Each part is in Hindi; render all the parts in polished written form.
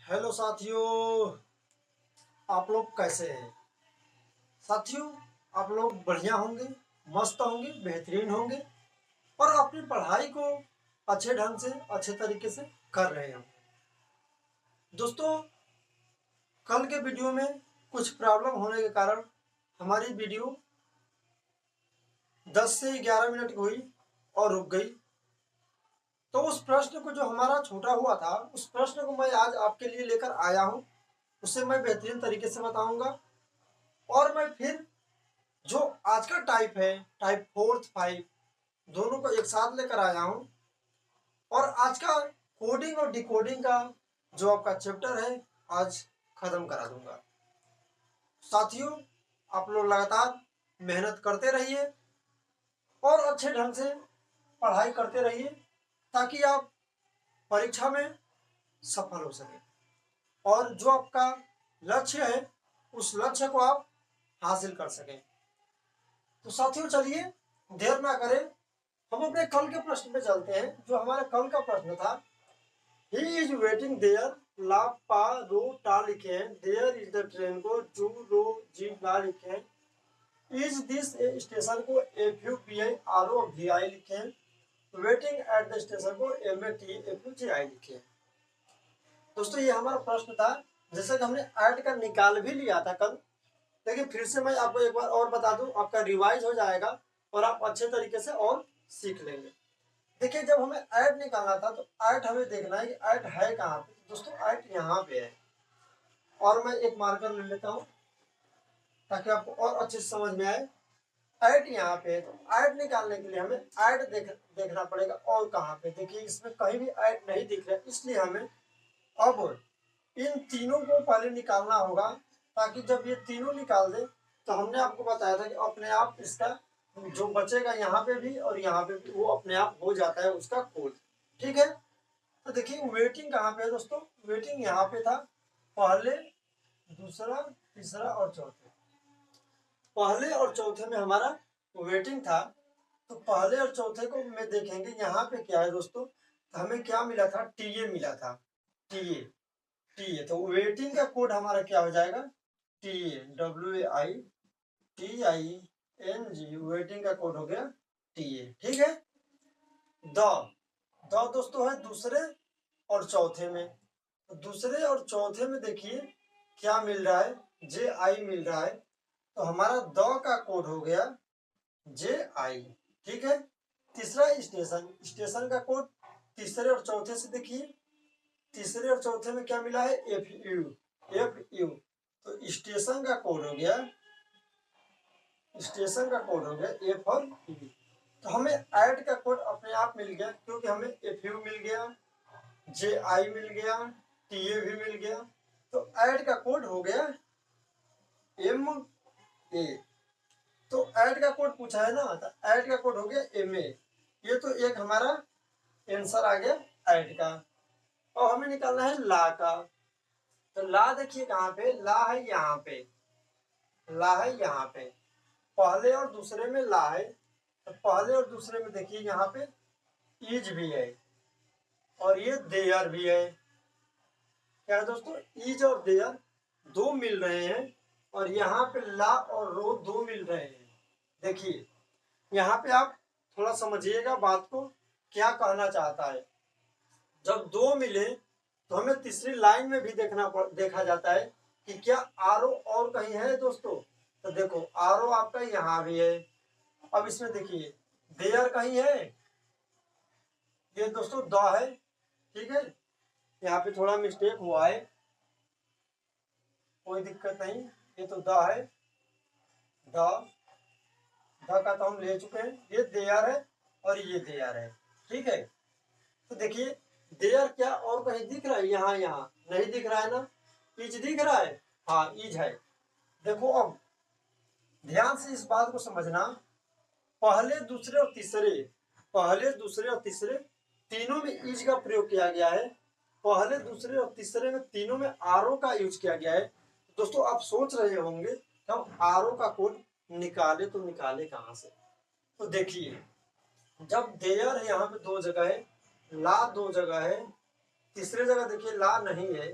हेलो साथियों, आप लोग कैसे हैं? साथियों, आप लोग बढ़िया होंगे, मस्त होंगे, बेहतरीन होंगे और अपनी पढ़ाई को अच्छे ढंग से, अच्छे तरीके से कर रहे होंगे। दोस्तों, कल के वीडियो में कुछ प्रॉब्लम होने के कारण हमारी वीडियो 10 से 11 मिनट की हुई और रुक गई। तो उस प्रश्न को जो हमारा छूटा हुआ था, उस प्रश्न को मैं आज आपके लिए लेकर आया हूँ। उसे मैं बेहतरीन तरीके से बताऊंगा और मैं फिर जो आज का टाइप है, टाइप 4, 5 दोनों को एक साथ लेकर आया हूँ और आज का कोडिंग और डिकोडिंग का जो आपका चैप्टर है आज खत्म करा दूंगा। साथियों, आप लोग लगातार मेहनत करते रहिए और अच्छे ढंग से पढ़ाई करते रहिए ताकि आप परीक्षा में सफल हो सके और जो आपका लक्ष्य है उस लक्ष्य को आप हासिल कर सकें। तो साथियों, चलिए देर ना करें, हम अपने कल के प्रश्न पे चलते हैं। जो हमारा कल का प्रश्न था, ही इज वेटिंग देयर, ला पा रो टा लिखे हैं, देयर इज द ट्रेन को जू रो जी ला लिखे हैं, इज दिस स्टेशन को F U P I R O V I लिखे हैं, वेटिंग एट द स्टेशन को M A T F U G I लिखे हैं। दोस्तों, ये हमारा प्रश्न था। जैसे कि हमने ऐड का निकाल भी लिया था कल, लेकिन फिर से मैं आपको एक बार और बता दूं, आपका रिवाइज हो जाएगा और आप अच्छे तरीके से और सीख लेंगे। देखिए, जब हमें ऐड निकालना था तो ऐड हमें देखना है कि ऐड है कहाँ पे। दोस्तों, ऐड यहाँ पे है और मैं एक मार्कर ले लेता हूँ ताकि आपको और अच्छे से समझ में आए। ऐड यहाँ पे है तो ऐड निकालने के लिए हमें ऐड देखना पड़ेगा। और कहाँ पे, देखिए इसमें कहीं भी ऐड नहीं दिख रहा है, इसलिए हमें अब इन तीनों को पहले निकालना होगा ताकि जब ये तीनों निकाल दे तो हमने आपको बताया था कि अपने आप इसका जो बचेगा यहाँ पे भी और यहाँ पे भी वो अपने आप हो जाता है उसका कोड। ठीक है, तो देखिए वेटिंग कहाँ पे है दोस्तों। वेटिंग यहाँ पे था, पहले, दूसरा, तीसरा और चौथे। पहले और चौथे में हमारा वेटिंग था। तो पहले और चौथे को में देखेंगे यहाँ पे क्या है दोस्तों। तो हमें क्या मिला था, टीए मिला था। टीए टीए तो वेटिंग का कोड हमारा क्या हो जाएगा, टीए, WAITING, वेटिंग का कोड हो गया टीए। ठीक है, द द दोस्तों है दूसरे और चौथे में। तो दूसरे और चौथे में देखिए क्या मिल रहा है, JI मिल रहा है। तो हमारा द का कोड हो गया JI। ठीक है, तीसरा स्टेशन, स्टेशन का कोड तीसरे और चौथे से देखिए, तीसरे और चौथे में क्या मिला है, FU। तो स्टेशन का कोड हो गया, स्टेशन का कोड हो गया F और U। तो हमें ऐड का कोड अपने आप मिल गया क्योंकि हमें FU मिल गया, JI मिल गया, TA भी मिल गया। तो ऐड का कोड हो गया MA। तो ऐड का कोड पूछा है ना, तो ऐड का कोड हो गया MA। ये तो एक हमारा आंसर आ गया ऐड का। और हमें निकालना है ला का। तो ला देखिए कहाँ पे, ला है यहाँ पे, ला है यहाँ पे। पहले और दूसरे में ला है, तो पहले और दूसरे में देखिए यहाँ पे इज भी है और ये देयर भी है। क्या है दोस्तों, इज और देयर दो मिल रहे हैं और यहाँ पे ला और रो दो मिल रहे हैं। देखिए यहाँ पे आप थोड़ा समझिएगा बात को, क्या कहना चाहता है। जब दो मिले तो हमें तीसरी लाइन में भी देखा जाता है कि क्या आरो और कहीं है दोस्तों। तो देखो आरो आपका यहाँ भी है। अब इसमें देखिए देयर कहीं है, ये दोस्तों द है। ठीक है, यहाँ पे थोड़ा मिस्टेक हुआ है, कोई दिक्कत नहीं, ये तो द है। द का तो हम ले चुके हैं, ये देयर है और ये देयर है। ठीक है, तो देखिए देयर क्या और कहीं दिख रहा है, यहाँ यहाँ नहीं दिख रहा है ना, इज दिख रहा है, हाँ इज है। देखो अब ध्यान से इस बात को समझना, पहले दूसरे और तीसरे, पहले दूसरे और तीसरे तीनों में इज का प्रयोग किया गया है। पहले दूसरे और तीसरे में तीनों में आरओ का यूज किया गया है। दोस्तों आप सोच रहे होंगे हम आरओ का कोड निकाले तो निकाले कहाँ से। तो देखिए जब देयर है यहाँ पे दो जगह है, ला दो जगह है, तीसरे जगह देखिए ला नहीं है,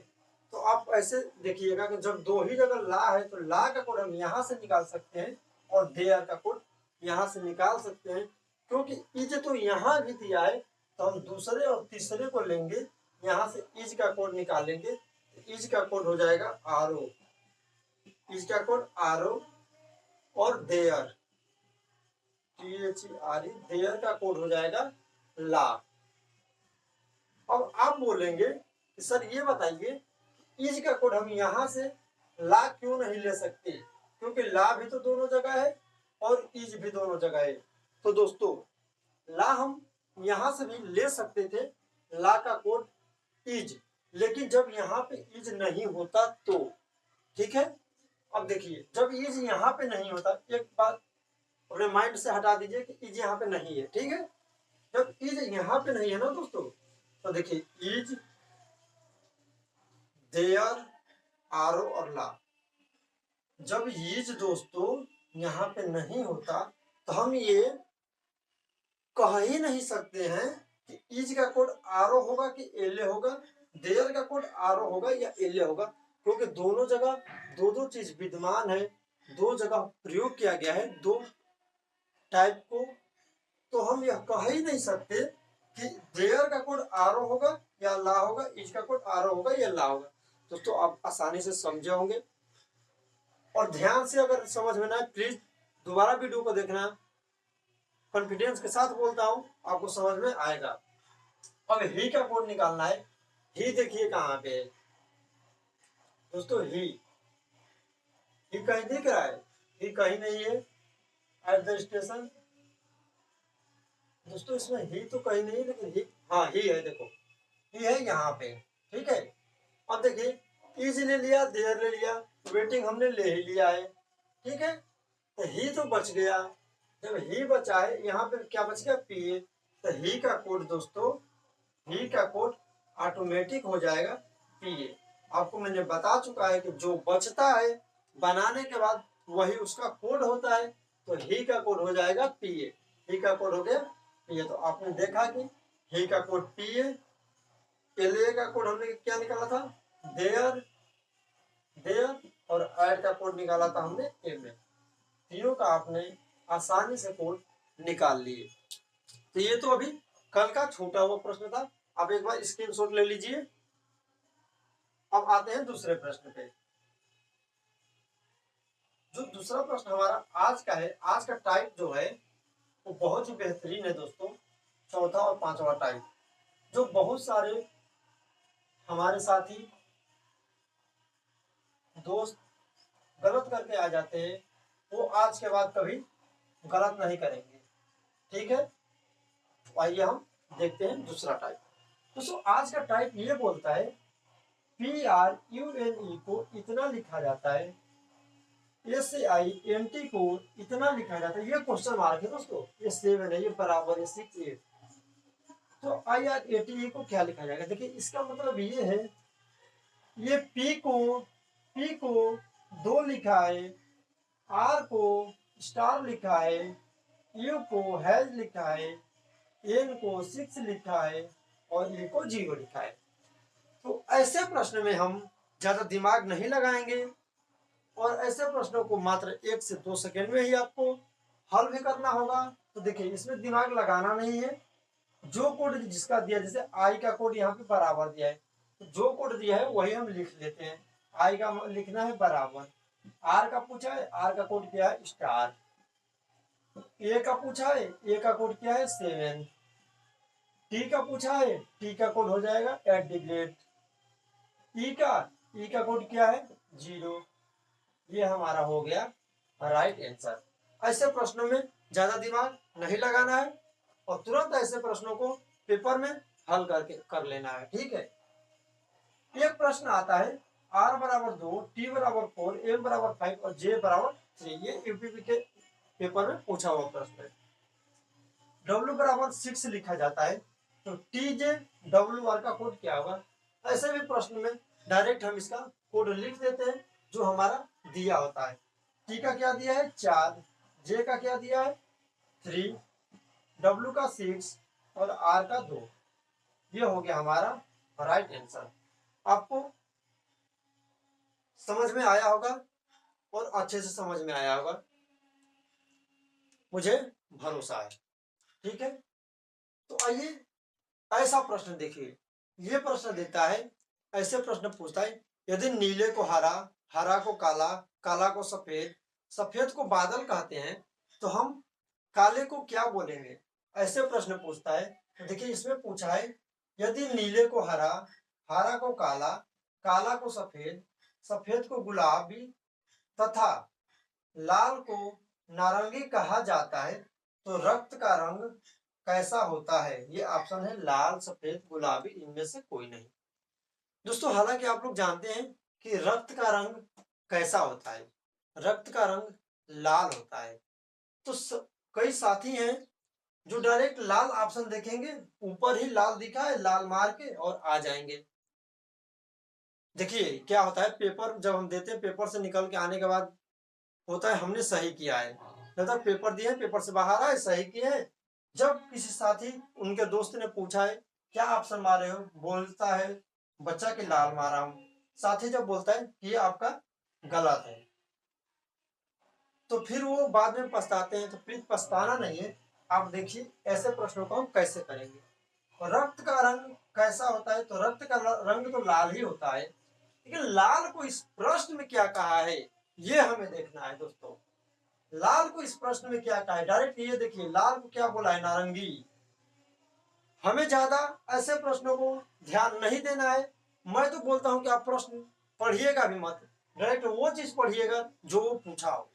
तो आप ऐसे देखिएगा कि जब दो ही जगह ला है तो ला का कोड हम यहाँ से निकाल सकते हैं और देयर का कोड यहाँ से निकाल सकते हैं, क्योंकि इज तो यहाँ भी दिया है तो हम दूसरे और तीसरे को लेंगे, यहाँ से इज का कोड निकालेंगे, इज का कोड हो जाएगा आर ओ, इज का कोड आर ओ, और देयर THERE देयर का कोड हो जाएगा ला। अब आप बोलेंगे कि सर ये बताइए इज का कोड हम यहाँ से ला क्यों नहीं ले सकते, क्योंकि ला भी तो दोनों जगह है और इज भी दोनों जगह है। तो दोस्तों ला हम यहाँ से भी ले सकते थे, ला का कोड इज, लेकिन जब यहाँ पे इज नहीं होता तो, ठीक है। अब देखिए जब इज यहाँ पे नहीं होता, एक बात अपने माइंड से हटा दीजिए कि इज यहाँ पे नहीं है, ठीक है। जब इज यहाँ पे नहीं है ना दोस्तों, तो देखिए इज देयर आर और ला, जब इज दोस्तों यहाँ पे नहीं होता तो हम ये कह ही नहीं सकते हैं कि इज का कोड आर होगा कि एल होगा, देयर का कोड आर होगा या एल होगा, क्योंकि दोनों जगह दो दो चीज विद्यमान है, दो जगह प्रयोग किया गया है दो टाइप को, तो हम यह कह ही नहीं सकते कि देयर का कोड आर होगा या ला होगा, इज का कोड आर होगा या ला होगा। दोस्तों आप आसानी से समझे होंगे, और ध्यान से अगर समझ में ना आए प्लीज दोबारा वीडियो को देखना, कॉन्फिडेंस के साथ बोलता हूं आपको समझ में आएगा। अब ही का कोड निकालना है, ही देखिए कहाँ पे है दोस्तों, ही कहीं दिख रहा है, ही कहीं नहीं है एट द स्टेशन। दोस्तों इसमें ही तो कहीं नहीं, लेकिन ही, हाँ ही है, देखो ही है यहाँ पे, ठीक है। अब देखिए इज ले लिया, देयर ले लिया, वेटिंग हमने ले ही लिया है, ठीक है। तो ही तो बच गया, जब ही बचा है यहाँ पे क्या बच गया, पी। तो ही का कोड दोस्तों, ही का कोड ऑटोमेटिक हो जाएगा पी। आपको मैंने बता चुका है कि जो बचता है बनाने के बाद वही उसका कोड होता है, तो ही का कोड हो जाएगा पी। ही का कोड हो गया पी। तो आपने देखा कि ही का कोड पी, एल का कोड हमने क्या निकाला था, देयर, और ऐड का कोड निकाला था हमने एम। तीनों का आपने आसानी से कोड निकाल लिए। तो ये तो अभी कल का छूटा हुआ प्रश्न था, आप एक बार स्क्रीनशॉट ले लीजिए। अब आते हैं दूसरे प्रश्न पे। जो दूसरा प्रश्न हमारा आज का है, आज का टाइप जो है वो बहुत ही बेहतरीन है दोस्तों, चौथा और पांचवा टाइप। जो बहुत सारे हमारे साथी दोस्त गलत करके आ जाते हैं, वो आज के बाद कभी गलत नहीं करेंगे, ठीक है। तो आइए हम देखते हैं दूसरा टाइप। दोस्तों आज का टाइप ये बोलता है PRUNE को इतना लिखा जाता है, SINT को इतना लिखा जाता है। ये क्वेश्चन मार्क है दोस्तों, ये 7 है, ये बराबर है 6 8। तो IRATE को क्या लिखा जाएगा, देखिए इसका मतलब ये है, ये P को 2 लिखा है, R को स्टार लिखा है, U को हैज लिखा है, N को 6 लिखा है और E को 0 लिखा है। तो ऐसे प्रश्न में हम ज्यादा दिमाग नहीं लगाएंगे और ऐसे प्रश्नों को मात्र 1 से 2 सेकंड में ही आपको हल भी करना होगा। तो देखिए इसमें दिमाग लगाना नहीं है, जो कोड जिसका दिया, जैसे आई का कोड यहाँ पे बराबर दिया है, तो जो कोड दिया है वही हम लिख लेते हैं। आई का लिखना है बराबर, आर का पूछा है, आर का कोड क्या है स्टार, ए का पूछा है, ए का कोड क्या है 7, टी का पूछा है, टी का कोड हो जाएगा @ ई का कोड क्या है 0। ये हमारा हो गया राइट आंसर। ऐसे प्रश्नों में ज्यादा दिमाग नहीं लगाना है और तुरंत ऐसे प्रश्नों को पेपर में हल करके कर लेना है, ठीक है। एक प्रश्न आता है r बराबर 2, t बराबर 4, m बराबर 5 और j बराबर 3। ये यूपीपी के पेपर में पूछा हुआ प्रश्न है। w बराबर 6 लिखा जाता है, तो TJ WR का कोड क्या होगा। ऐसे भी प्रश्न में डायरेक्ट हम इसका कोड लिख देते हैं जो हमारा दिया होता है। T का क्या दिया है 4, J का क्या दिया है 3, W का 6 और R का 2। ये हो गया हमारा राइट आंसर। आपको समझ में आया होगा और अच्छे से समझ में आया होगा, मुझे भरोसा है। ठीक है, तो आइए ऐसा प्रश्न देखिए। ये प्रश्न देता है, ऐसे प्रश्न पूछता है, यदि नीले को हरा, हरा को काला, काला को सफेद, सफेद को बादल कहते हैं, तो हम काले को क्या बोलेंगे? ऐसे प्रश्न पूछता है। तो देखिए इसमें पूछा है, यदि नीले को हरा, हरा को काला, काला को सफेद, सफेद को गुलाबी तथा लाल को नारंगी कहा जाता है, तो रक्त का रंग कैसा होता है? ये ऑप्शन है लाल, सफेद, गुलाबी, इनमें से कोई नहीं। दोस्तों हालांकि आप लोग जानते हैं कि रक्त का रंग कैसा होता है। रक्त का रंग लाल होता है। तो कई साथी हैं जो डायरेक्ट लाल ऑप्शन देखेंगे, ऊपर ही लाल दिखा है, लाल मार के और आ जाएंगे। देखिए क्या होता है, पेपर जब हम देते हैं, पेपर से निकल के आने के बाद होता है हमने सही किया है, मतलब पेपर दिए, पेपर से बाहर आए, सही किए हैं। जब किसी साथी, उनके दोस्त ने पूछा है क्या ऑप्शन मारे हो, बोलता है बच्चा के लाल मारा हूं। साथी जब बोलता है कि ये आपका गलत है, तो फिर वो बाद में पछताते हैं। तो प्लीज पछताना नहीं है। आप देखिए ऐसे प्रश्नों को हम कैसे करेंगे। रक्त का रंग कैसा होता है? तो रक्त का रंग तो लाल ही होता है, लेकिन लाल को इस प्रश्न में क्या कहा है ये हमें देखना है दोस्तों। लाल को इस प्रश्न में क्या कहा है, डायरेक्ट ये देखिए, लाल को क्या बोला है, नारंगी। हमें ज्यादा ऐसे प्रश्नों को ध्यान नहीं देना है। मैं तो बोलता हूं कि आप प्रश्न पढ़िएगा भी मत, डायरेक्ट वो चीज पढ़िएगा जो वो पूछा हो।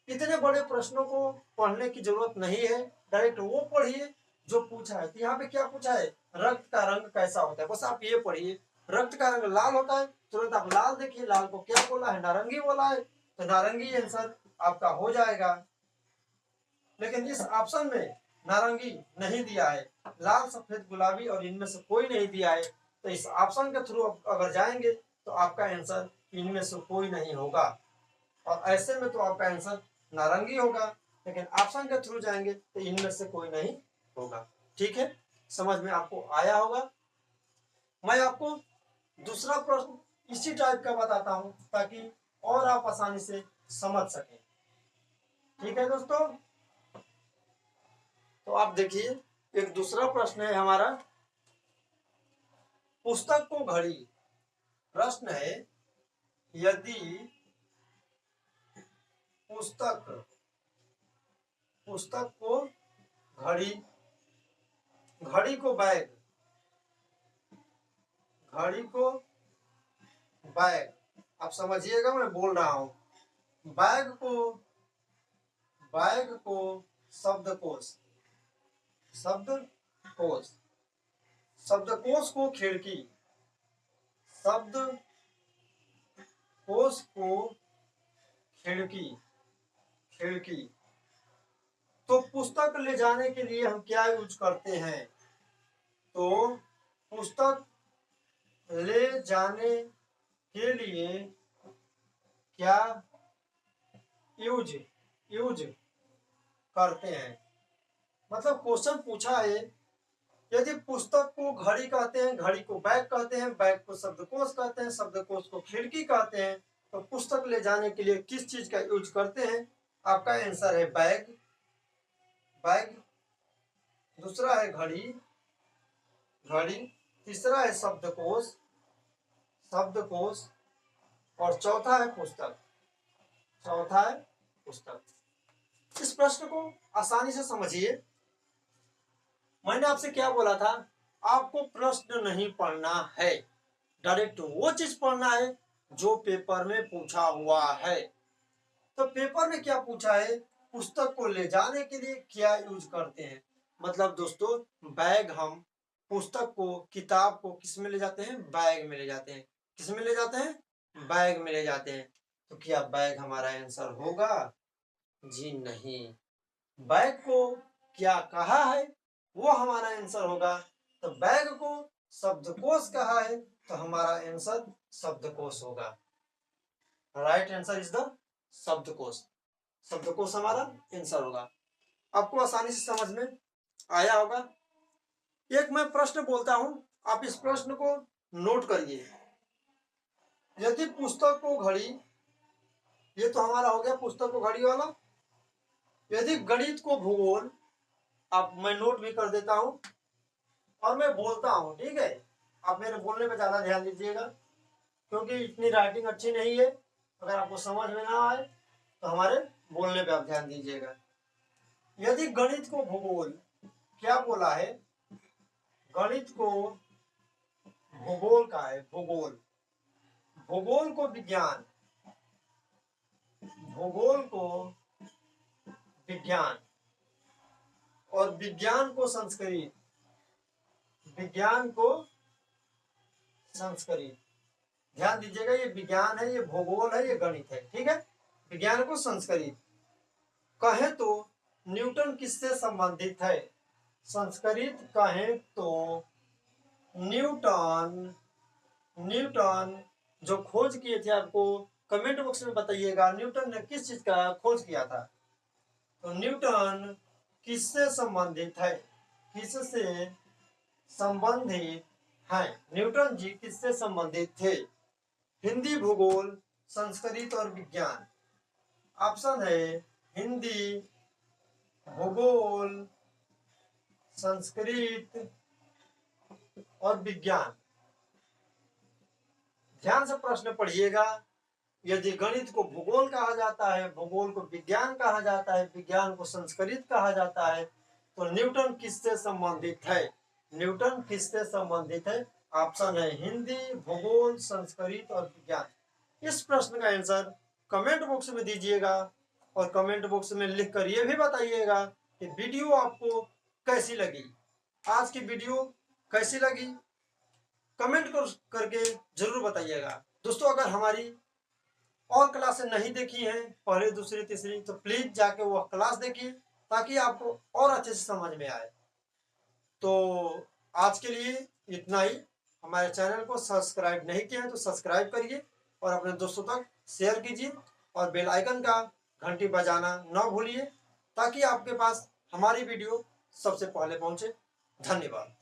इतने बड़े प्रश्नों को पढ़ने की जरूरत नहीं है, डायरेक्ट वो पढ़िए जो पूछा है। तो यहाँ पे क्या पूछा है, रक्त का रंग कैसा होता है, बस आप ये पढ़िए। रक्त का रंग लाल होता है, तुरंत आप लाल देखिए, लाल को क्या बोला है, नारंगी बोला है, तो नारंगी आंसर आपका हो जाएगा। लेकिन इस ऑप्शन में नारंगी नहीं दिया है, लाल, सफेद, गुलाबी और इनमें से कोई नहीं दिया है। तो इस ऑप्शन के थ्रू अगर जाएंगे तो आपका आंसर इनमें से कोई नहीं होगा, और ऐसे में तो आपका आंसर नारंगी होगा। लेकिन ऑप्शन के थ्रू जाएंगे तो इनमें से कोई नहीं होगा। ठीक है, समझ में आपको आया होगा। मैं आपको दूसरा प्रश्न इसी टाइप का बताता हूं ताकि और आप आसानी से समझ सकें। ठीक है दोस्तों, तो आप देखिए एक दूसरा प्रश्न है हमारा, पुस्तक को घड़ी। प्रश्न है, यदि पुस्तक को घड़ी, घड़ी को बैग, घड़ी को बैग, आप समझिएगा मैं बोल रहा हूं, बैग को शब्दकोश, शब्दकोश, शब्दकोश को खिड़की, शब्दकोश को खिड़की, खिड़की, तो पुस्तक ले जाने के लिए हम क्या यूज करते हैं? तो पुस्तक ले जाने के लिए क्या यूज करते हैं? मतलब क्वेश्चन पूछा है, यदि पुस्तक को घड़ी कहते हैं, घड़ी को बैग कहते हैं, बैग को शब्दकोश कहते हैं, शब्दकोश को खिड़की कहते हैं, तो पुस्तक ले जाने के लिए किस चीज का यूज करते हैं? आपका आंसर है बैग, बैग। दूसरा है घड़ी, घड़ी। तीसरा है शब्दकोश, शब्दकोश। और चौथा है पुस्तक, चौथा है पुस्तक। इस प्रश्न को आसानी से समझिए। मैंने आपसे क्या बोला था, आपको प्रश्न नहीं पढ़ना है, डायरेक्ट वो चीज पढ़ना है जो पेपर में पूछा हुआ है। तो पेपर में क्या पूछा है, पुस्तक को ले जाने के लिए क्या यूज करते हैं? मतलब दोस्तों बैग, हम पुस्तक को, किताब को किस में ले जाते हैं? बैग में ले जाते हैं। किस में ले जाते हैं? बैग में ले जाते हैं। तो क्या बैग हमारा आंसर होगा? जी नहीं। बैग को क्या कहा है वो हमारा आंसर होगा। तो बैग को शब्दकोश कहा है तो हमारा आंसर शब्दकोश होगा। राइट आंसर इज द शब्दकोश, शब्दकोश हमारा आंसर होगा। आपको आसानी से समझ में आया होगा। एक मैं प्रश्न बोलता हूं, आप इस प्रश्न को नोट करिए। यदि पुस्तक को घड़ी, ये तो हमारा हो गया पुस्तक को घड़ी वाला। यदि गणित को भूगोल, आप मैं नोट भी कर देता हूं और मैं बोलता हूं, ठीक है। आप मेरे बोलने पे ज्यादा ध्यान दीजिएगा क्योंकि इतनी राइटिंग अच्छी नहीं है। अगर आपको समझ में ना आए तो हमारे बोलने पे आप ध्यान दीजिएगा। यदि गणित को भूगोल, क्या बोला है, गणित को भूगोल का है, भूगोल, भूगोल को विज्ञान, भूगोल को विज्ञान और विज्ञान को संस्कृत, विज्ञान को संस्कृत। ध्यान दीजिएगा, ये विज्ञान है, ये भूगोल है, ये गणित है, ठीक है। विज्ञान को संस्कृत कहे तो न्यूटन किससे संबंधित है? संस्कृत कहे तो न्यूटन, न्यूटन जो खोज किए थे, आपको कमेंट बॉक्स में बताइएगा न्यूटन ने किस चीज का खोज किया था। तो न्यूटन किससे संबंधित है, किससे संबंधित है, न्यूटन जी किससे संबंधित थे? हिंदी, भूगोल, संस्कृत और विज्ञान। ऑप्शन है हिंदी, भूगोल, संस्कृत और विज्ञान। ध्यान से प्रश्न पढ़िएगा। यदि गणित को भूगोल कहा जाता है, भूगोल को विज्ञान कहा जाता है, विज्ञान को संस्कृत कहा जाता है, तो न्यूटन किससे संबंधित है? न्यूटन किससे संबंधित है? ऑप्शन है हिंदी, भूगोल, संस्कृत और विज्ञान। इस प्रश्न का आंसर कमेंट बॉक्स में दीजिएगा और कमेंट बॉक्स में लिखकर यह भी बताइएगा कि वीडियो आपको कैसी लगी, आज की वीडियो कैसी लगी, कमेंट करके जरूर बताइएगा। दोस्तों, अगर हमारी और क्लासें नहीं देखी हैं, पहले, दूसरी, तीसरी, तो प्लीज जाके वो क्लास देखिए ताकि आपको और अच्छे से समझ में आए। तो आज के लिए इतना ही। हमारे चैनल को सब्सक्राइब नहीं किया है तो सब्सक्राइब करिए और अपने दोस्तों तक शेयर कीजिए और बेल आइकन का घंटी बजाना न भूलिए ताकि आपके पास हमारी वीडियो सबसे पहले पहुंचे। धन्यवाद।